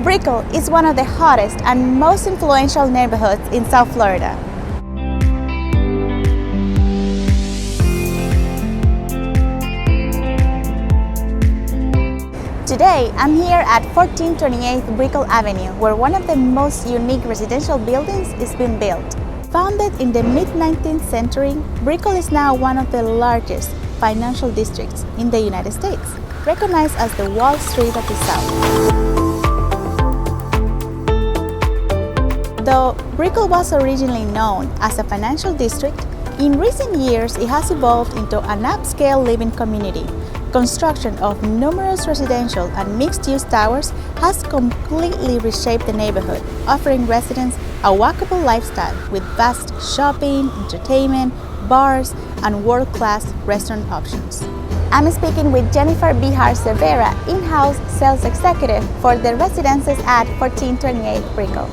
Brickell is one of the hottest and most influential neighborhoods in South Florida. Today, I'm here at 1428 Brickell Avenue, where one of the most unique residential buildings is being built. Founded in the mid-19th century, Brickell is now one of the largest financial districts in the United States, recognized as the Wall Street of the South. Though Brickell was originally known as a financial district, in recent years it has evolved into an upscale living community. Construction of numerous residential and mixed-use towers has completely reshaped the neighborhood, offering residents a walkable lifestyle with vast shopping, entertainment, bars, and world-class restaurant options. I'm speaking with Jennifer Bihar Cervera, in-house sales executive for the residences at 1428 Brickell.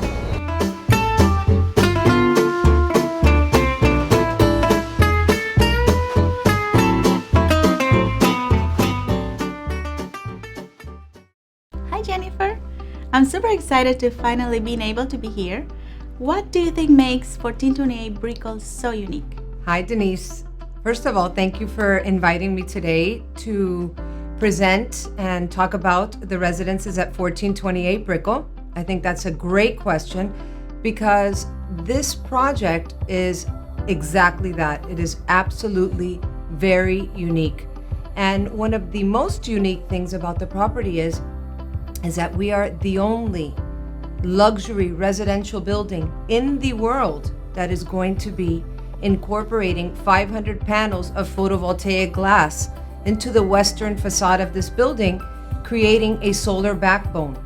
Hi Jennifer, I'm super excited to finally being able to be here. What do you think makes 1428 Brickell so unique? Hi Denisse. First of all, thank you for inviting me today to present and talk about the residences at 1428 Brickell. I think that's a great question because this project is exactly that. It is absolutely very unique. And one of the most unique things about the property is that we are the only luxury residential building in the world that is going to be incorporating 500 panels of photovoltaic glass into the western facade of this building, creating a solar backbone.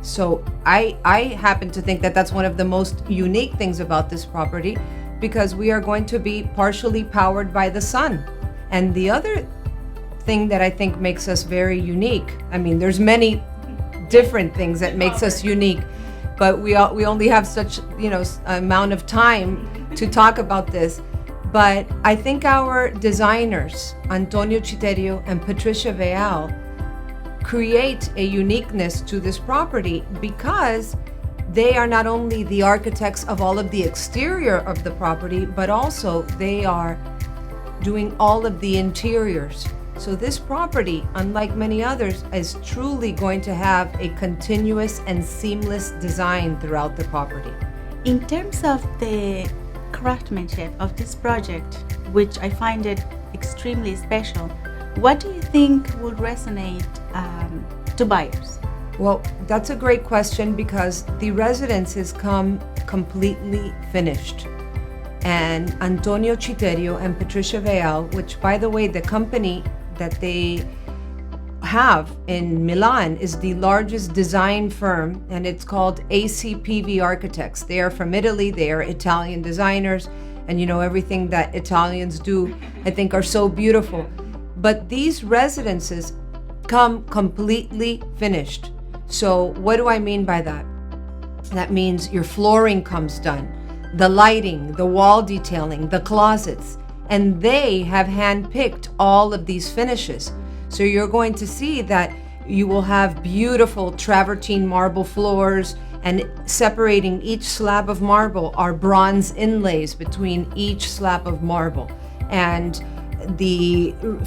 So I happen to think that that's one of the most unique things about this property because we are going to be partially powered by the sun. And the other thing that I think makes us very unique, I mean, there's many different things that makes us unique, but we only have such amount of time to talk about this. But I think our designers, Antonio Chiterio and Patricia Veal, create a uniqueness to this property because they are not only the architects of all of the exterior of the property, but also they are doing all of the interiors. So this property, unlike many others, is truly going to have a continuous and seamless design throughout the property. In terms of the craftsmanship of this project, which I find it extremely special, what do you think will resonate to buyers? Well, that's a great question because the residences come completely finished. And Antonio Chiterio and Patricia Veal, which by the way, the company that they have in Milan is the largest design firm, and it's called ACPV Architects. They are from Italy, they are Italian designers, and everything that Italians do, I think, are so beautiful. But these residences come completely finished. So what do I mean by that? That means your flooring comes done, the lighting, the wall detailing, the closets, and they have handpicked all of these finishes. So you're going to see that you will have beautiful travertine marble floors, and separating each slab of marble are bronze inlays between each slab of marble. And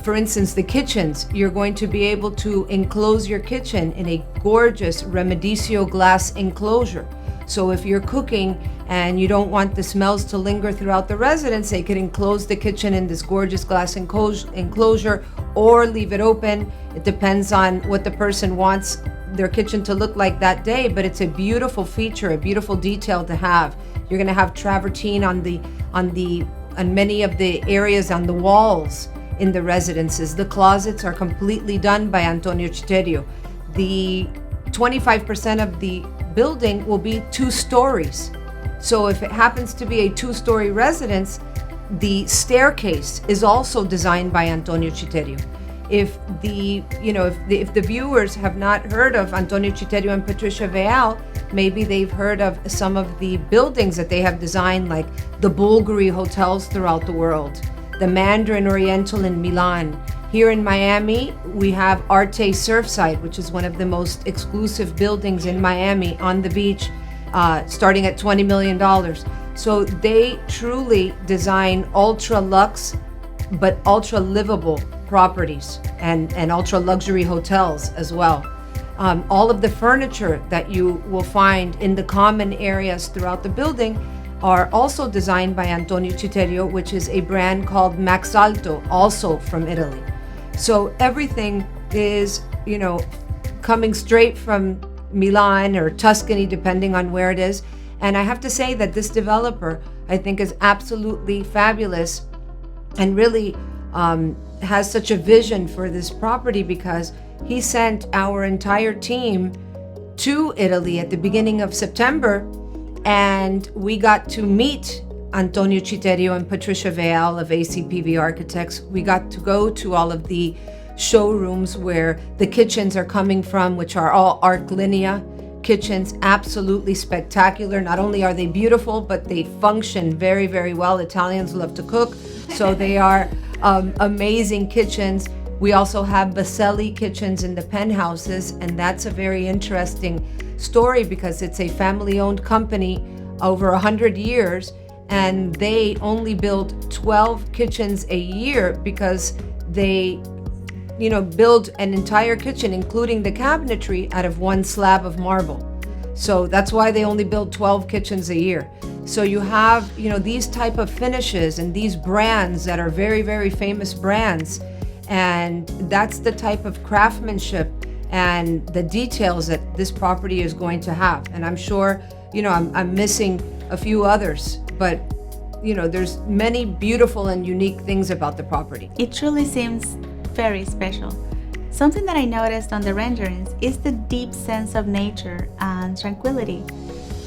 for instance, the kitchens, you're going to be able to enclose your kitchen in a gorgeous Remedicio glass enclosure. So if you're cooking and you don't want the smells to linger throughout the residence, they could enclose the kitchen in this gorgeous glass enclosure or leave it open. It depends on what the person wants their kitchen to look like that day, but it's a beautiful feature, a beautiful detail to have. You're going to have travertine on many of the areas on the walls in the residences. The closets are completely done by Antonio Chiterio. The 25% of the building will be 2 stories. So if it happens to be a 2-story residence, the staircase is also designed by Antonio Chiterio. If the viewers have not heard of Antonio Chiterio and Patricia Veal, maybe they've heard of some of the buildings that they have designed, like the Bulgari hotels throughout the world, the Mandarin Oriental in Milan, Here in Miami, we have Arte Surfside, which is one of the most exclusive buildings in Miami on the beach, starting at $20 million. So they truly design ultra luxe, but ultra livable properties and ultra luxury hotels as well. All of the furniture that you will find in the common areas throughout the building are also designed by Antonio Citerio, which is a brand called Max Alto, also from Italy. So everything is, coming straight from Milan or Tuscany, depending on where it is. And I have to say that this developer, I think, is absolutely fabulous and really has such a vision for this property, because he sent our entire team to Italy at the beginning of September, and we got to meet Antonio Citerio and Patricia Veal of ACPV Architects. We got to go to all of the showrooms where the kitchens are coming from, which are all Arc Linea kitchens, absolutely spectacular. Not only are they beautiful, but they function very, very well. Italians love to cook, so they are amazing kitchens. We also have Baselli kitchens in the penthouses, and that's a very interesting story because it's a family-owned company over 100 years, and they only build 12 kitchens a year because they build an entire kitchen, including the cabinetry, out of one slab of marble. So that's why they only build 12 kitchens a year. So you have, these type of finishes and these brands that are very, very famous brands. And that's the type of craftsmanship and the details that this property is going to have. And I'm sure, I'm missing a few others, but there's many beautiful and unique things about the property. It truly seems very special. Something that I noticed on the renderings is the deep sense of nature and tranquility.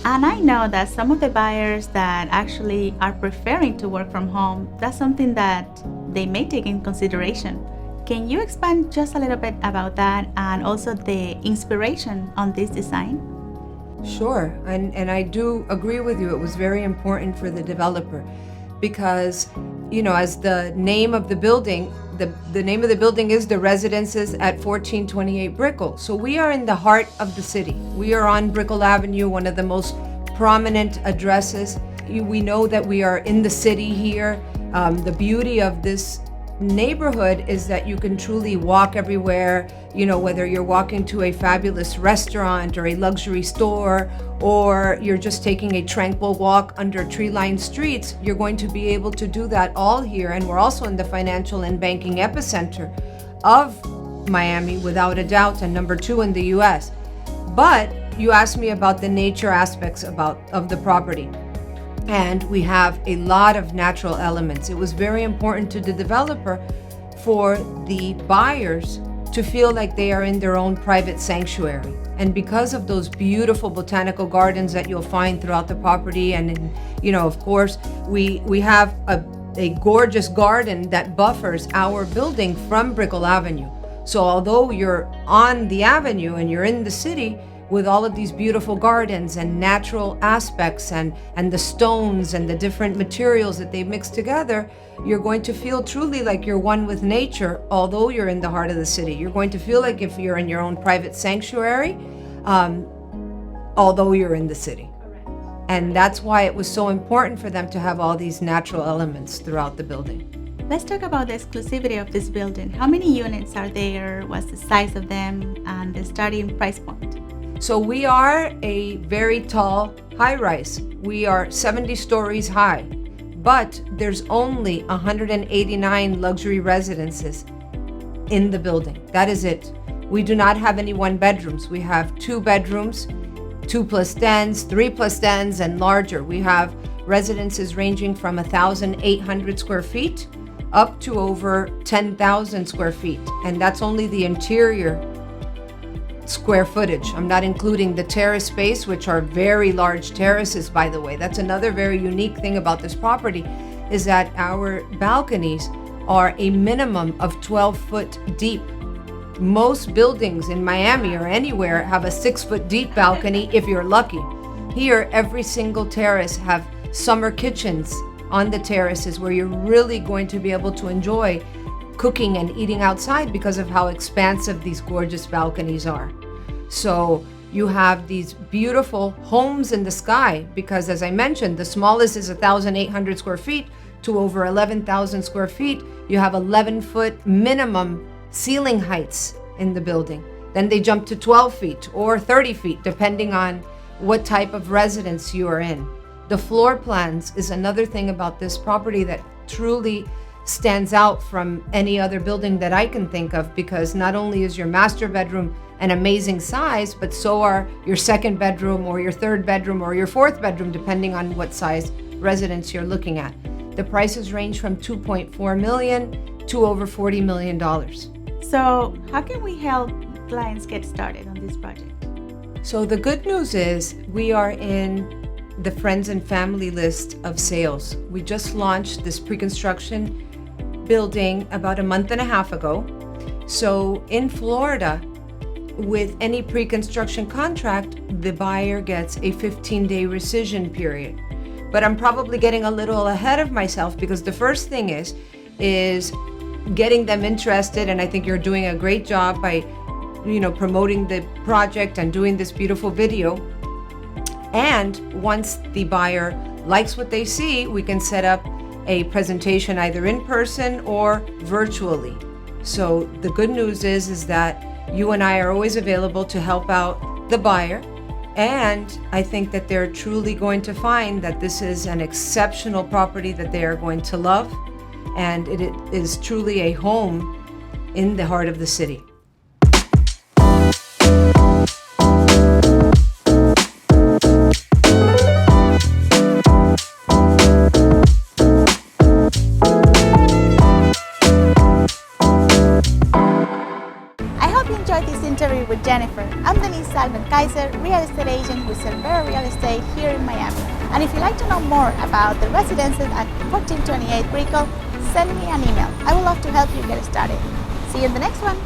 And I know that some of the buyers that actually are preferring to work from home, that's something that they may take in consideration. Can you expand just a little bit about that and also the inspiration on this design? Sure, and I do agree with you. It was very important for the developer because, as the name of the building, the name of the building is the Residences at 1428 Brickell. So we are in the heart of the city. We are on Brickell Avenue, one of the most prominent addresses. We know that we are in the city here. The beauty of this neighborhood is that you can truly walk everywhere, whether you're walking to a fabulous restaurant or a luxury store, or you're just taking a tranquil walk under tree-lined streets, you're going to be able to do that all here. And we're also in the financial and banking epicenter of Miami, without a doubt, and number 2 in the US. But you asked me about the nature aspects of the property. And we have a lot of natural elements. It was very important to the developer for the buyers to feel like they are in their own private sanctuary. And because of those beautiful botanical gardens that you'll find throughout the property, and of course, we have a gorgeous garden that buffers our building from Brickell Avenue. So although you're on the avenue and you're in the city, with all of these beautiful gardens and natural aspects and the stones and the different materials that they mix together, you're going to feel truly like you're one with nature, although you're in the heart of the city. You're going to feel like if you're in your own private sanctuary, although you're in the city. And that's why it was so important for them to have all these natural elements throughout the building. Let's talk about the exclusivity of this building. How many units are there? What's the size of them? And the starting price point? So we are a very tall high-rise. We are 70 stories high, but there's only 189 luxury residences in the building. That is it. We do not have any one-bedrooms. We have 2 bedrooms, 2+10s, 3+10s, and larger. We have residences ranging from 1,800 square feet up to over 10,000 square feet. And that's only the interior square footage. I'm not including the terrace space, which are very large terraces, by the way. That's another very unique thing about this property, is that our balconies are a minimum of 12 foot deep. Most buildings in Miami or anywhere have a 6 foot deep balcony if you're lucky. Here, every single terrace have summer kitchens on the terraces where you're really going to be able to enjoy cooking and eating outside because of how expansive these gorgeous balconies are. So you have these beautiful homes in the sky because, as I mentioned, the smallest is 1,800 square feet to over 11,000 square feet. You have 11-foot minimum ceiling heights in the building. Then they jump to 12 feet or 30 feet, depending on what type of residence you are in. The floor plans is another thing about this property that truly stands out from any other building that I can think of, because not only is your master bedroom an amazing size, but so are your second bedroom or your third bedroom or your fourth bedroom, depending on what size residence you're looking at. The prices range from $2.4 million to over $40 million. So how can we help clients get started on this project? So the good news is we are in the friends and family list of sales. We just launched this pre-construction building about a month and a half ago. So in Florida, with any pre-construction contract, the buyer gets a 15-day rescission period. But I'm probably getting a little ahead of myself, because the first thing is getting them interested, and I think you're doing a great job by, promoting the project and doing this beautiful video. And once the buyer likes what they see, we can set up a presentation either in person or virtually. So the good news is that you and I are always available to help out the buyer. And I think that they're truly going to find that this is an exceptional property that they are going to love. And it is truly a home in the heart of the city. Enjoyed this interview with Jennifer. I'm Denisse Kaiser, real estate agent with Cervera Real Estate here in Miami. And if you'd like to know more about the residences at 1428 Brickell, send me an email. I would love to help you get started. See you in the next one.